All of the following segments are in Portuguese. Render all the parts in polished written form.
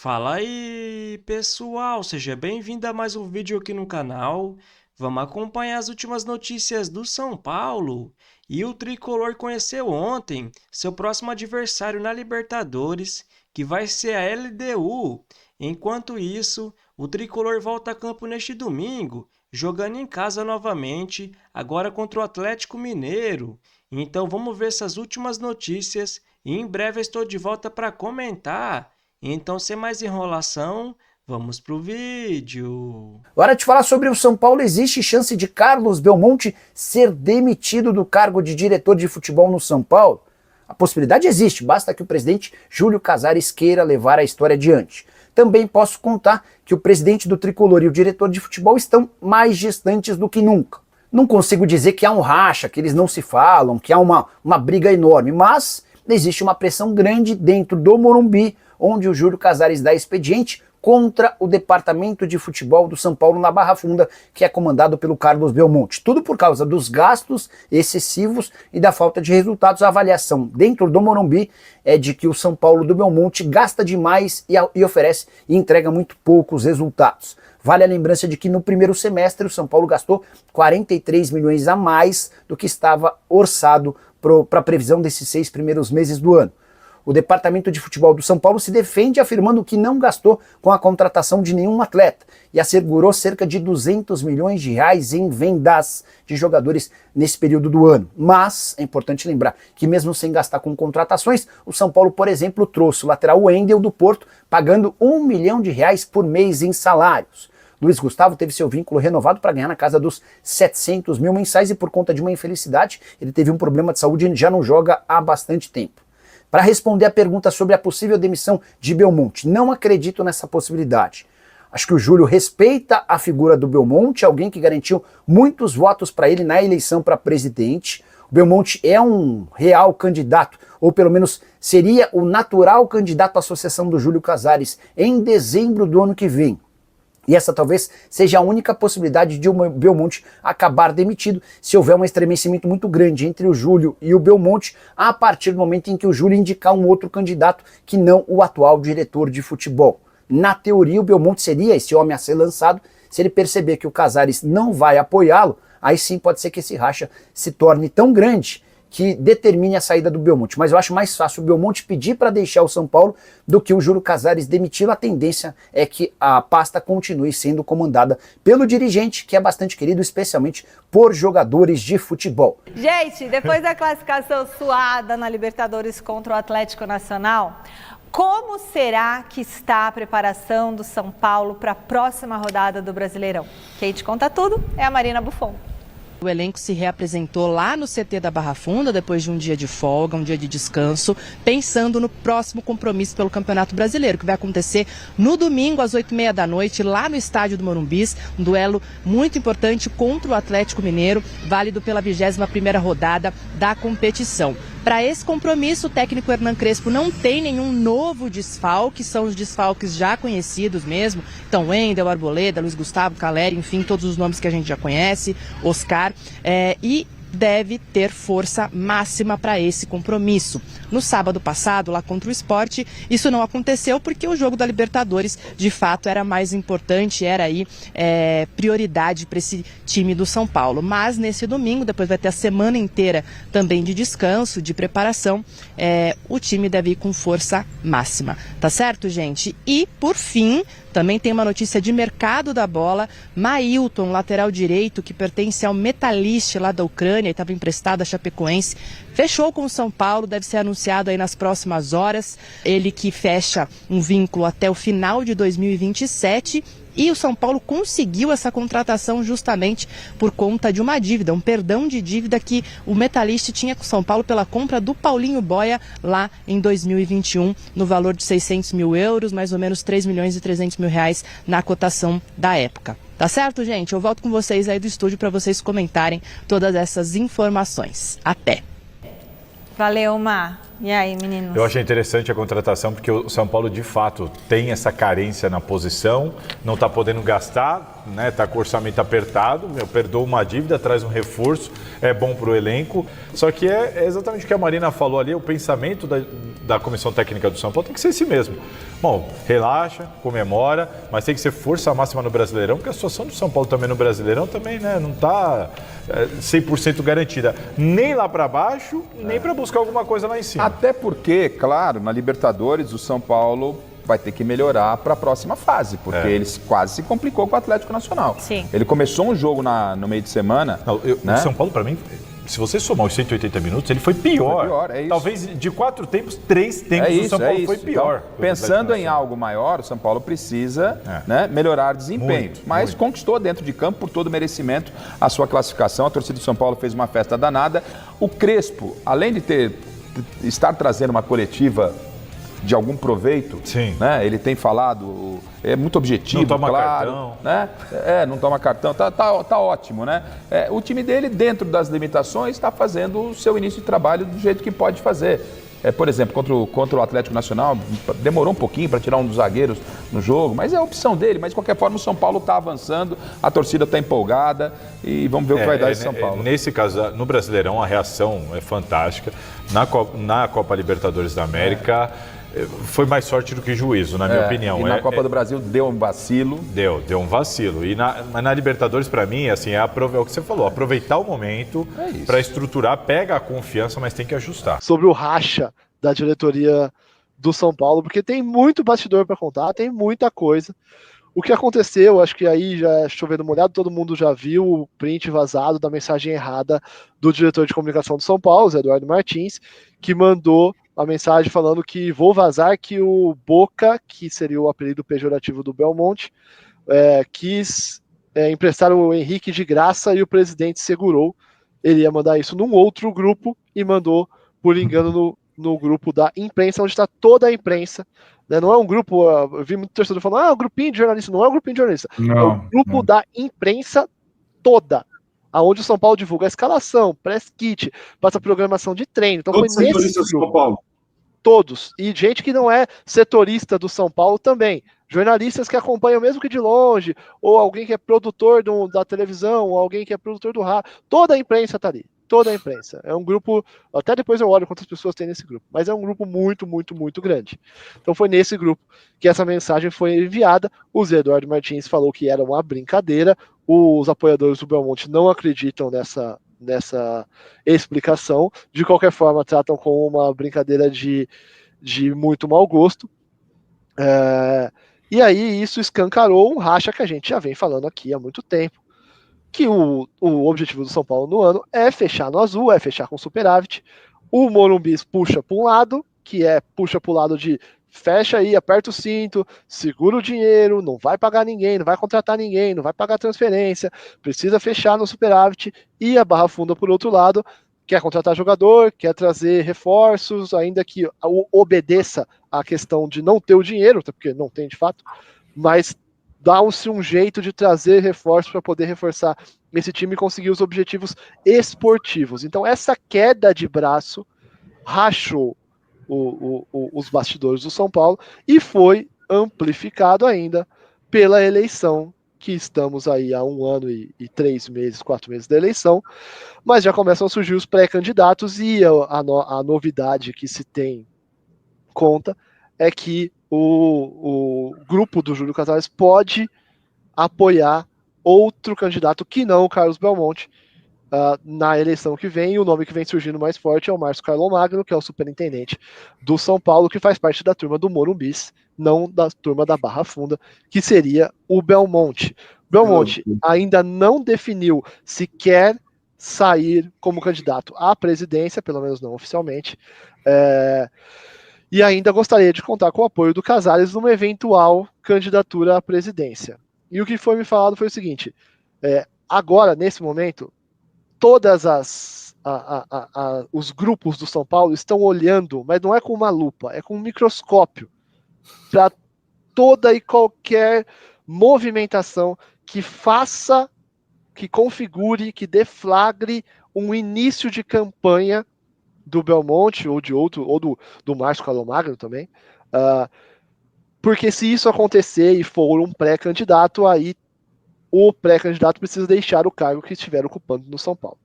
Fala aí, pessoal! Seja bem-vindo a mais um vídeo aqui no canal. Vamos acompanhar as últimas notícias do São Paulo. E o Tricolor conheceu ontem seu próximo adversário na Libertadores, que vai ser a LDU. Enquanto isso, o Tricolor volta a campo neste domingo, jogando em casa novamente, agora contra o Atlético Mineiro. Então vamos ver essas últimas notícias e em breve eu estou de volta para comentar. Então, sem mais enrolação, vamos pro vídeo. Hora de falar sobre o São Paulo. Existe chance de Carlos Belmonte ser demitido do cargo de diretor de futebol no São Paulo? A possibilidade existe, basta que o presidente Júlio Casares queira levar a história adiante. Também posso contar que o presidente do Tricolor e o diretor de futebol estão mais distantes do que nunca. Não consigo dizer que há um racha, que eles não se falam, que há uma briga enorme, mas existe uma pressão grande dentro do Morumbi, onde o Júlio Casares dá expediente contra o departamento de futebol do São Paulo na Barra Funda, que é comandado pelo Carlos Belmonte. Tudo por causa dos gastos excessivos e da falta de resultados. A avaliação dentro do Morumbi é de que o São Paulo do Belmonte gasta demais e oferece e entrega muito poucos resultados. Vale a lembrança de que no primeiro semestre o São Paulo gastou 43 milhões a mais do que estava orçado para a previsão desses 6 primeiros meses do ano. O departamento de futebol do São Paulo se defende afirmando que não gastou com a contratação de nenhum atleta e assegurou cerca de 200 milhões de reais em vendas de jogadores nesse período do ano. Mas é importante lembrar que mesmo sem gastar com contratações, o São Paulo, por exemplo, trouxe o lateral Wendel do Porto, pagando R$1 milhão por mês em salários. Luiz Gustavo teve seu vínculo renovado para ganhar na casa dos 700 mil mensais e por conta de uma infelicidade, ele teve um problema de saúde e já não joga há bastante tempo. Para responder a pergunta sobre a possível demissão de Belmonte, não acredito nessa possibilidade. Acho que o Júlio respeita a figura do Belmonte, alguém que garantiu muitos votos para ele na eleição para presidente. O Belmonte é um real candidato, ou pelo menos seria o natural candidato à sucessão do Júlio Casares em dezembro do ano que vem. E essa talvez seja a única possibilidade de o Belmonte acabar demitido se houver um estremecimento muito grande entre o Júlio e o Belmonte a partir do momento em que o Júlio indicar um outro candidato que não o atual diretor de futebol. Na teoria, o Belmonte seria esse homem a ser lançado. Se ele perceber que o Casares não vai apoiá-lo, aí sim pode ser que esse racha se torne tão grande que determine a saída do Belmonte. Mas eu acho mais fácil o Belmonte pedir para deixar o São Paulo do que o Júlio Casares demiti-lo. A tendência é que a pasta continue sendo comandada pelo dirigente, que é bastante querido, especialmente por jogadores de futebol. Gente, depois da classificação suada na Libertadores contra o Atlético Nacional, como será que está a preparação do São Paulo para a próxima rodada do Brasileirão? Quem te conta tudo é a Marina Buffon. O elenco se reapresentou lá no CT da Barra Funda depois de um dia de folga, um dia de descanso, pensando no próximo compromisso pelo Campeonato Brasileiro, que vai acontecer no domingo às 20h30 da noite, lá no estádio do Morumbis, um duelo muito importante contra o Atlético Mineiro, válido pela 21ª rodada da competição. Para esse compromisso, o técnico Hernan Crespo não tem nenhum novo desfalque, são os desfalques já conhecidos mesmo. Então, Wendel, Arboleda, Luiz Gustavo, Caleri, enfim, todos os nomes que a gente já conhece, Oscar, e deve ter força máxima para esse compromisso. No sábado passado, lá contra o Sport, isso não aconteceu porque o jogo da Libertadores, de fato, era mais importante, era aí prioridade para esse time do São Paulo. Mas nesse domingo, depois vai ter a semana inteira também de descanso, de preparação, o time deve ir com força máxima. Tá certo, gente? E, por fim, também tem uma notícia de mercado da bola. Mailton, lateral direito, que pertence ao Metalist lá da Ucrânia e estava emprestado a Chapecoense, fechou com o São Paulo, deve ser anunciado aí nas próximas horas. Ele que fecha um vínculo até o final de 2027. E o São Paulo conseguiu essa contratação justamente por conta de uma dívida, um perdão de dívida que o Metalist tinha com o São Paulo pela compra do Paulinho Boia lá em 2021, no valor de 600 mil euros, mais ou menos 3 milhões e 300 mil reais na cotação da época. Tá certo, gente? Eu volto com vocês aí do estúdio para vocês comentarem todas essas informações. Até! Valeu, Mar. E aí, meninos? Eu achei interessante a contratação porque o São Paulo, de fato, tem essa carência na posição, não está podendo gastar, né? Está com o orçamento apertado, perdoa uma dívida, traz um reforço, é bom para o elenco. Só que é exatamente o que a Marina falou ali, o pensamento da Comissão Técnica do São Paulo tem que ser esse mesmo. Bom, relaxa, comemora, mas tem que ser força máxima no Brasileirão, porque a situação do São Paulo também no Brasileirão também, né, não está 100% garantida, nem lá para baixo, nem para buscar alguma coisa lá em cima. Até porque, claro, na Libertadores o São Paulo vai ter que melhorar para a próxima fase, porque ele quase se complicou com o Atlético Nacional. Sim. Ele começou um jogo no meio de semana. Não, né? O São Paulo, para mim, se você somar os 180 minutos, ele foi pior. Foi pior, é isso. Talvez de 4 tempos, 3 tempos o São Paulo foi pior. Então, pensando em algo maior, o São Paulo precisa né, melhorar desempenho. Mas conquistou dentro de campo, por todo o merecimento, a sua classificação. A torcida do São Paulo fez uma festa danada. O Crespo, além de estar trazendo uma coletiva de algum proveito, né? Ele tem falado, é muito objetivo, não toma claro, cartão, né? Não toma cartão, tá ótimo, né? O time dele, dentro das limitações, está fazendo o seu início de trabalho do jeito que pode fazer. Por exemplo, contra o Atlético Nacional, demorou um pouquinho para tirar um dos zagueiros no jogo, mas é a opção dele. Mas, de qualquer forma, o São Paulo está avançando, a torcida está empolgada e vamos ver o que vai dar esse São Paulo. Nesse caso, no Brasileirão, a reação é fantástica. Na Copa Libertadores da América, foi mais sorte do que juízo, na minha opinião. E na Copa do Brasil deu um vacilo. Deu um vacilo. Mas na Libertadores, para mim, assim, é o que você falou, aproveitar o momento para estruturar, pega a confiança, mas tem que ajustar. Sobre o racha da diretoria do São Paulo, porque tem muito bastidor para contar, tem muita coisa. O que aconteceu, acho que aí já é chovendo molhado, todo mundo já viu o print vazado da mensagem errada do diretor de comunicação do São Paulo, Zé Eduardo Martins, que mandou a mensagem falando que vou vazar que o Boca, que seria o apelido pejorativo do Belmonte, quis emprestar o Henrique de graça e o presidente segurou. Ele ia mandar isso num outro grupo e mandou, por engano, no grupo da imprensa, onde está toda a imprensa. Né? Não é um grupo, eu vi muito torcedor falando, um grupinho de jornalista. Não é um grupinho de jornalista. É o grupo da imprensa toda, aonde o São Paulo divulga a escalação, press kit, passa a programação de treino. Então todos foi nesse grupo. São Paulo. Todos. E gente que não é setorista do São Paulo também. Jornalistas que acompanham mesmo que de longe, ou alguém que é produtor da televisão, ou alguém que é produtor do rádio. Toda a imprensa tá ali. Toda a imprensa. É um grupo, até depois eu olho quantas pessoas tem nesse grupo, mas é um grupo muito, muito, muito grande. Então foi nesse grupo que essa mensagem foi enviada. O Zé Eduardo Martins falou que era uma brincadeira. Os apoiadores do Belmonte não acreditam nessa explicação. De qualquer forma, tratam como uma brincadeira de muito mau gosto. E aí isso escancarou um racha que a gente já vem falando aqui há muito tempo, que o objetivo do São Paulo no ano é fechar no azul, é fechar com superávit. O Morumbi puxa para um lado, puxa para o lado de fecha aí, aperta o cinto, segura o dinheiro, não vai pagar ninguém, não vai contratar ninguém, não vai pagar transferência, precisa fechar no superávit. E a Barra Funda, por outro lado, quer contratar jogador, quer trazer reforços, ainda que obedeça à questão de não ter o dinheiro, até porque não tem de fato, mas dá-se um jeito de trazer reforços para poder reforçar esse time e conseguir os objetivos esportivos. Então essa queda de braço rachou os bastidores do São Paulo e foi amplificado ainda pela eleição, que estamos aí há 1 ano e 3 meses, 4 meses da eleição, mas já começam a surgir os pré-candidatos e a novidade que se tem conta é que o grupo do Júlio Casares pode apoiar outro candidato que não o Carlos Belmonte na eleição que vem. E o nome que vem surgindo mais forte é o Márcio Carlomagno, que é o superintendente do São Paulo, que faz parte da turma do Morumbis, não da turma da Barra Funda, que seria o Belmonte. Belmonte ainda não definiu se quer sair como candidato à presidência, pelo menos não oficialmente, e ainda gostaria de contar com o apoio do Casares numa eventual candidatura à presidência. E o que foi me falado foi o seguinte, agora, nesse momento, todas os grupos do São Paulo estão olhando, mas não é com uma lupa, é com um microscópio, para toda e qualquer movimentação que faça, que configure, que deflagre um início de campanha do Belmonte ou de outro, ou do Márcio Carlomagno também, porque se isso acontecer e for um pré-candidato, aí o pré-candidato precisa deixar o cargo que estiver ocupando no São Paulo.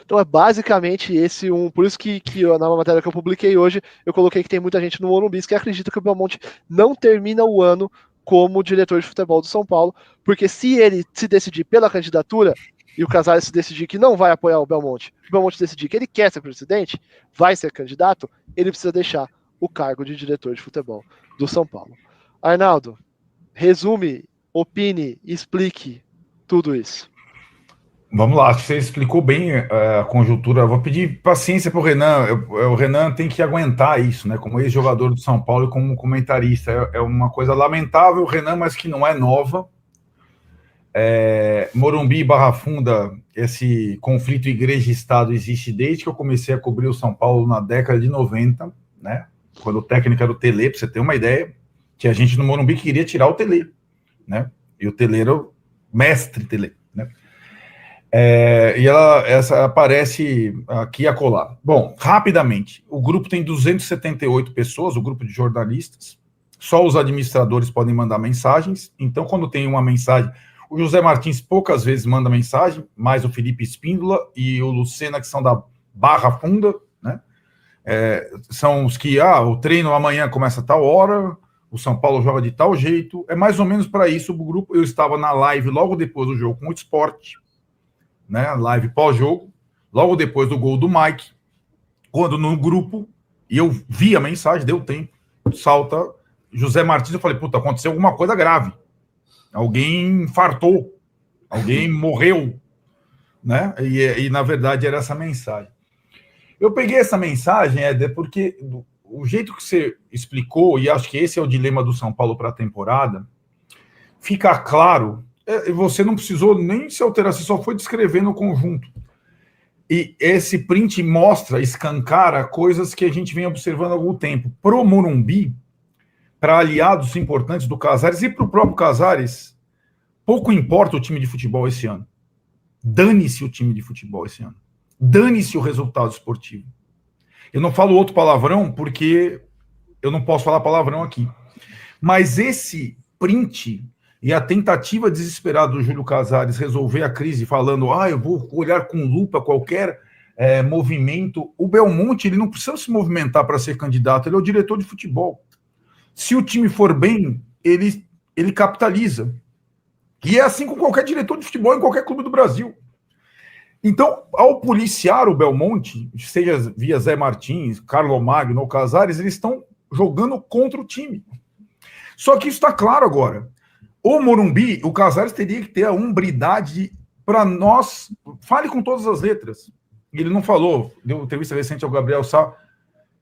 Então é basicamente esse por isso que na matéria que eu publiquei hoje, eu coloquei que tem muita gente no Morumbi que acredita que o Belmonte não termina o ano como diretor de futebol do São Paulo, porque se ele se decidir pela candidatura e o Casares se decidir que não vai apoiar o Belmonte decidir que ele quer ser presidente, vai ser candidato, ele precisa deixar o cargo de diretor de futebol do São Paulo. Arnaldo, resume, opine, explique tudo isso. Vamos lá, acho que você explicou bem a conjuntura. Eu vou pedir paciência para o Renan. O Renan tem que aguentar isso, né? Como ex-jogador do São Paulo e como comentarista. É uma coisa lamentável, Renan, mas que não é nova. Morumbi e Barra Funda, esse conflito igreja-estado existe desde que eu comecei a cobrir o São Paulo na década de 90, né? Quando o técnico era o Tele, para você ter uma ideia, tinha gente no Morumbi que queria tirar o Tele, né? E o Tele era o mestre Tele, né? E essa aparece aqui e acolá. Bom, rapidamente, o grupo tem 278 pessoas, o grupo de jornalistas, só os administradores podem mandar mensagens, então quando tem uma mensagem, o José Martins poucas vezes manda mensagem, mais o Felipe Espíndola e o Lucena, que são da Barra Funda, né? São os que, o treino amanhã começa a tal hora, o São Paulo joga de tal jeito, é mais ou menos para isso o grupo. Eu estava na live logo depois do jogo com o Sport, né, live pós-jogo, logo depois do gol do Mike, quando no grupo, e eu vi a mensagem, deu tempo, salta José Martins, eu falei, puta, aconteceu alguma coisa grave, alguém infartou, alguém morreu, né, e na verdade era essa mensagem. Eu peguei essa mensagem, porque o jeito que você explicou, e acho que esse é o dilema do São Paulo para a temporada, fica claro. Você não precisou nem se alterar, você só foi descrevendo o conjunto. E esse print mostra, escancara coisas que a gente vem observando há algum tempo. Pro Morumbi, para aliados importantes do Casares e para o próprio Casares, pouco importa o time de futebol esse ano. Dane-se o time de futebol esse ano. Dane-se o resultado esportivo. Eu não falo outro palavrão porque eu não posso falar palavrão aqui. Mas esse print e a tentativa desesperada do Júlio Casares resolver a crise falando, eu vou olhar com lupa qualquer movimento. O Belmonte, ele não precisa se movimentar para ser candidato, ele é o diretor de futebol. Se o time for bem, ele capitaliza. E é assim com qualquer diretor de futebol em qualquer clube do Brasil. Então, ao policiar o Belmonte, seja via Zé Martins, Carlomagno ou Casares, eles estão jogando contra o time. Só que isso está claro agora. O Morumbi, o Casares teria que ter a hombridade para nós. Fale com todas as letras. Ele não falou, deu entrevista recente ao Gabriel Sá.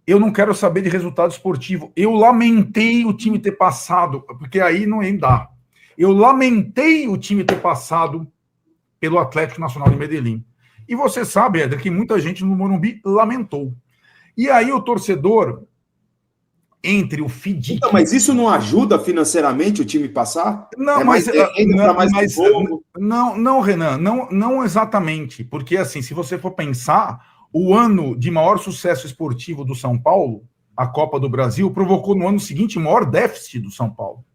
Eu não quero saber de resultado esportivo. Eu lamentei o time ter passado, porque aí não ia dar. Eu lamentei o time ter passado pelo Atlético Nacional de Medellín. E você sabe, Éder, que muita gente no Morumbi lamentou. E aí o torcedor, entre o FIDIC... Então, mas isso não ajuda financeiramente o time passar? Não, não, Renan, não exatamente. Porque, assim, se você for pensar, o ano de maior sucesso esportivo do São Paulo, a Copa do Brasil, provocou no ano seguinte o maior déficit do São Paulo.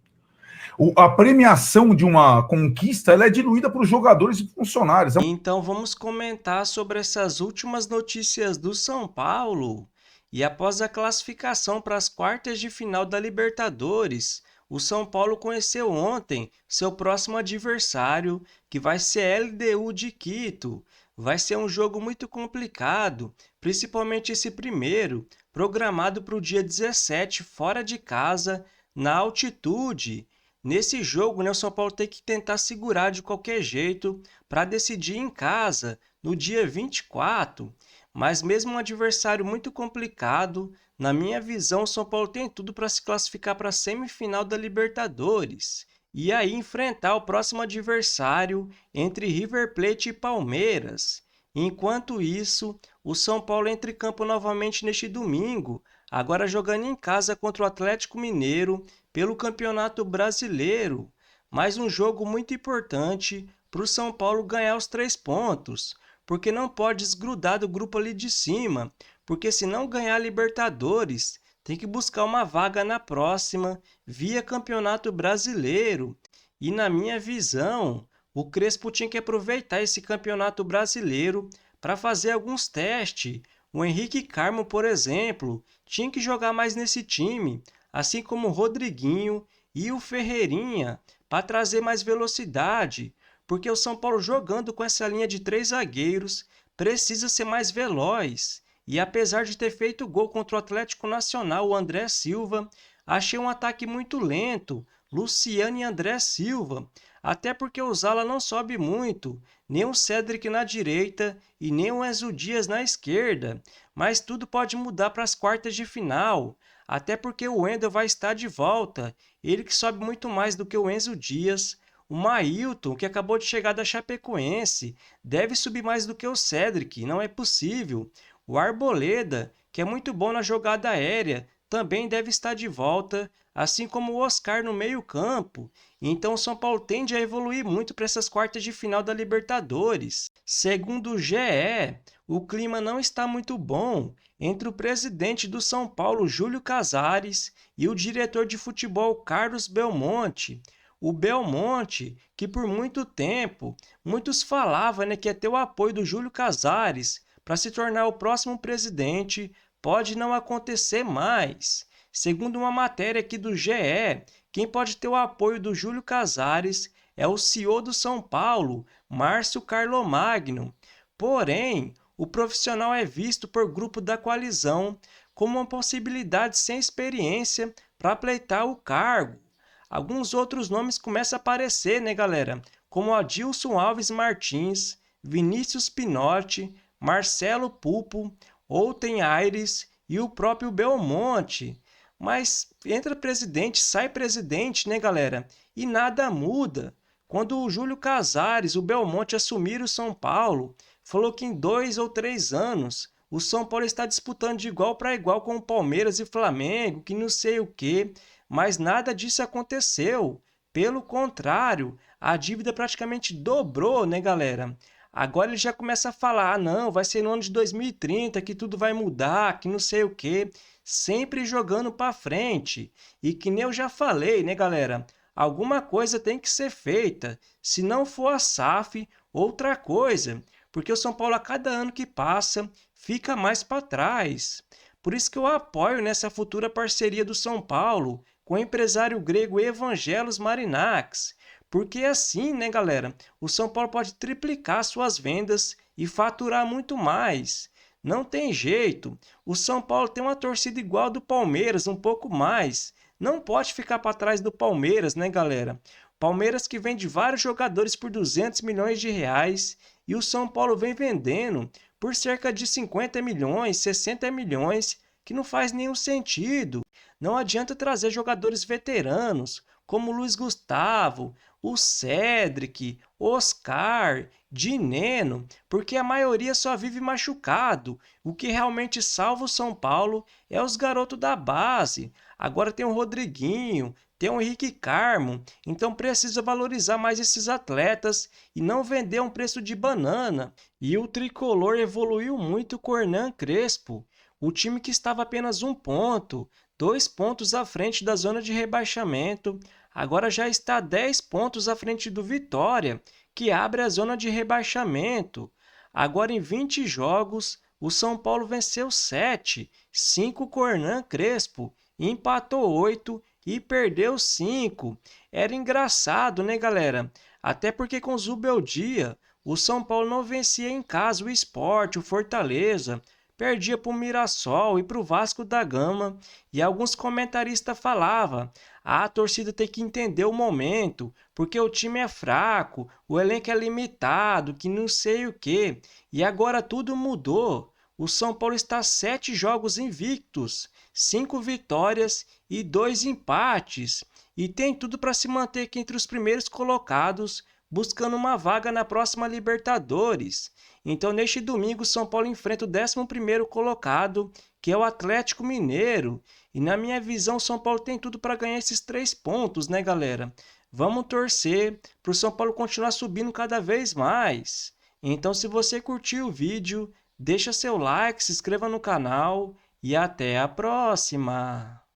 A premiação de uma conquista ela é diluída para os jogadores e funcionários. Então vamos comentar sobre essas últimas notícias do São Paulo. E após a classificação para as quartas de final da Libertadores, o São Paulo conheceu ontem seu próximo adversário, que vai ser a LDU de Quito. Vai ser um jogo muito complicado, principalmente esse primeiro, programado para o dia 17, fora de casa, na altitude. Nesse jogo, o São Paulo tem que tentar segurar de qualquer jeito para decidir em casa, no dia 24. Mas mesmo um adversário muito complicado, na minha visão, o São Paulo tem tudo para se classificar para a semifinal da Libertadores. E aí enfrentar o próximo adversário entre River Plate e Palmeiras. Enquanto isso, o São Paulo entra em campo novamente neste domingo, agora jogando em casa contra o Atlético Mineiro pelo Campeonato Brasileiro. Mais um jogo muito importante para o São Paulo ganhar os 3 pontos, porque não pode desgrudar do grupo ali de cima, porque se não ganhar a Libertadores, tem que buscar uma vaga na próxima via Campeonato Brasileiro. E na minha visão, o Crespo tinha que aproveitar esse Campeonato Brasileiro para fazer alguns testes. O Henrique Carmo, por exemplo, tinha que jogar mais nesse time, assim como o Rodriguinho e o Ferreirinha, para trazer mais velocidade, porque o São Paulo jogando com essa linha de 3 zagueiros precisa ser mais veloz. E apesar de ter feito gol contra o Atlético Nacional, o André Silva, achei um ataque muito lento, Luciano e André Silva, até porque o Zala não sobe muito, nem o Cédric na direita e nem o Enzo Dias na esquerda, mas tudo pode mudar para as quartas de final, até porque o Wendel vai estar de volta, ele que sobe muito mais do que o Enzo Dias. O Mailton, que acabou de chegar da Chapecoense, deve subir mais do que o Cédric, não é possível. O Arboleda, que é muito bom na jogada aérea, também deve estar de volta, assim como o Oscar no meio-campo. Então o São Paulo tende a evoluir muito para essas quartas de final da Libertadores. Segundo o GE, o clima não está muito bom entre o presidente do São Paulo, Júlio Casares, e o diretor de futebol, Carlos Belmonte. O Belmonte, que por muito tempo, muitos falavam, que ia ter o apoio do Júlio Casares para se tornar o próximo presidente, pode não acontecer mais. Segundo uma matéria aqui do GE, quem pode ter o apoio do Júlio Casares é o CEO do São Paulo, Márcio Carlomagno. Porém, o profissional é visto por grupo da coalizão como uma possibilidade sem experiência para pleitar o cargo. Alguns outros nomes começam a aparecer, galera? Como Adilson Alves Martins, Vinícius Pinotti, Marcelo Pupo, Outen Aires e o próprio Belmonte. Mas entra presidente, sai presidente, galera? E nada muda. Quando o Júlio Casares, o Belmonte, assumiram o São Paulo, falou que em 2 ou 3 anos o São Paulo está disputando de igual para igual com o Palmeiras e Flamengo, que não sei o quê. Mas nada disso aconteceu. Pelo contrário, a dívida praticamente dobrou, galera? Agora ele já começa a falar, não, vai ser no ano de 2030 que tudo vai mudar, que não sei o quê, sempre jogando para frente. E que nem eu já falei, galera? Alguma coisa tem que ser feita. Se não for a SAF, outra coisa. Porque o São Paulo, a cada ano que passa, fica mais para trás. Por isso que eu apoio nessa futura parceria do São Paulo com o empresário grego Evangelos Marinakis. Porque assim, galera, o São Paulo pode triplicar suas vendas e faturar muito mais. Não tem jeito. O São Paulo tem uma torcida igual a do Palmeiras, um pouco mais. Não pode ficar para trás do Palmeiras, galera? Palmeiras que vende vários jogadores por 200 milhões de reais e o São Paulo vem vendendo por cerca de 50 milhões, 60 milhões, que não faz nenhum sentido. Não adianta trazer jogadores veteranos, como o Luiz Gustavo, o Cédric, Oscar, Dineno, porque a maioria só vive machucado. O que realmente salva o São Paulo é os garotos da base. Agora tem o Rodriguinho, tem o Henrique Carmo, então precisa valorizar mais esses atletas e não vender a um preço de banana. E o tricolor evoluiu muito com o Hernan Crespo. O time que estava apenas 1 ponto, 2 pontos à frente da zona de rebaixamento, agora já está 10 pontos à frente do Vitória, que abre a zona de rebaixamento. Agora em 20 jogos, o São Paulo venceu 7, 5 com o Hernan Crespo, empatou 8 e perdeu 5. Era engraçado, galera? Até porque com o Zubeldia, o São Paulo não vencia em casa o Sport, o Fortaleza, perdia para o Mirassol e para o Vasco da Gama, e alguns comentaristas falavam, a torcida tem que entender o momento, porque o time é fraco, o elenco é limitado, que não sei o quê, e agora tudo mudou. O São Paulo está 7 jogos invictos, 5 vitórias e 2 empates, e tem tudo para se manter aqui entre os primeiros colocados, buscando uma vaga na próxima Libertadores. Então, neste domingo, o São Paulo enfrenta o 11º colocado, que é o Atlético Mineiro. E na minha visão, o São Paulo tem tudo para ganhar esses 3 pontos, galera? Vamos torcer para o São Paulo continuar subindo cada vez mais. Então, se você curtiu o vídeo, Deixa seu like, se inscreva no canal e até a próxima!